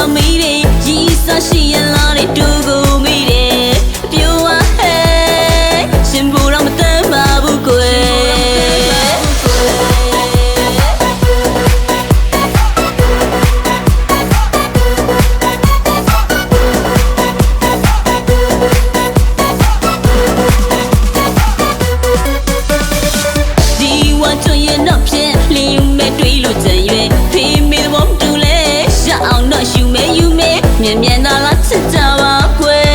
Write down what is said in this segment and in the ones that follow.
လာမေးတယ်ရီစားရှိရင်လားတဲ့တူကိုမေးတယ်ပြောဝဟဲ့ရှင်ဘူတော့မတမ်းပါဘူးကွယ်မြန်မြန်သာလာချစ်ကြပါကွယ်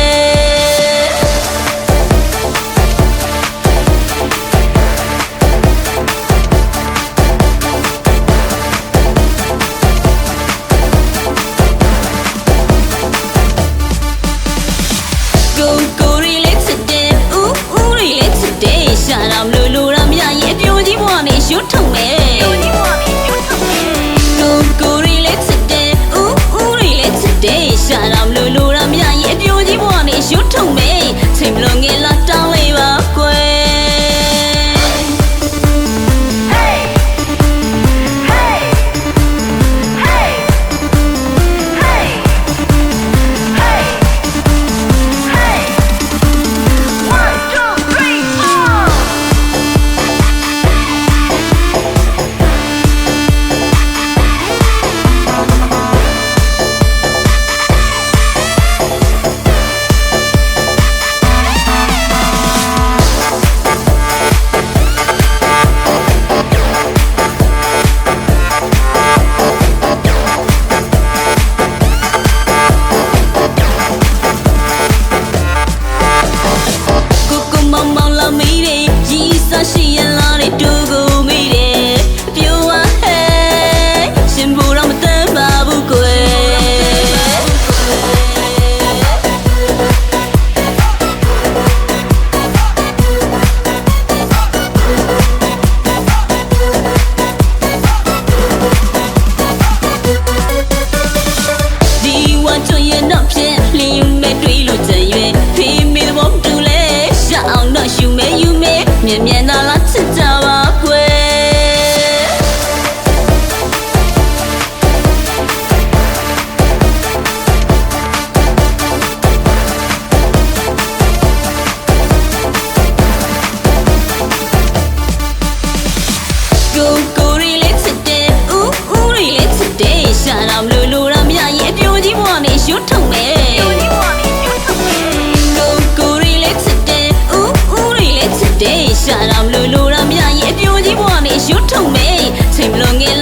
ကိုရီလေးချစ်တယ်ဦးရီလေးချစ်တယ်ရှာတော့လူရမရရင်အပြိုကြီးဘဝနဲ့ရွတ်ထုံမယ်ကိုရီလေးချစ်တယ်ဦးရီလေးချစ်တယ်ရှာတော့လူရမရရင်အပြိုကြီးဘဝနဲ့ရွတ်ထုံမယ်ချိန်မလုံးငယ်လာတောင်းလေးပါကွယ်ရှိရင်လားတဲ့တူကိုမေးတယ်ပြောဝဟဲ့ရှင်ဘူတော့မတမ်းပါဘူးကွယ်ဒီဝါချွန်ရဲ့နောက်ဖြင့်လင်းယူမဲ့တွေးလို့ကြံရွယ်ဖေးမေဘောတူလဲရအောင်တော့ယူမဲယူမဲမြန်မြန်သာလာချစ်ကြပါကွယ်ကိုရီလေးချစ်တယ်ဦးရီလေးချစ်တယ်ရှာတော့လူရမရရင်အပြိုကြီးဘဝနဲ့ရွတ်ထုံမယ်ရှာတော့လူရမရရင်အပြိုကြီးဘဝနဲ့ရွတ်ထုံမယ်ချိန်မလုံးငယ်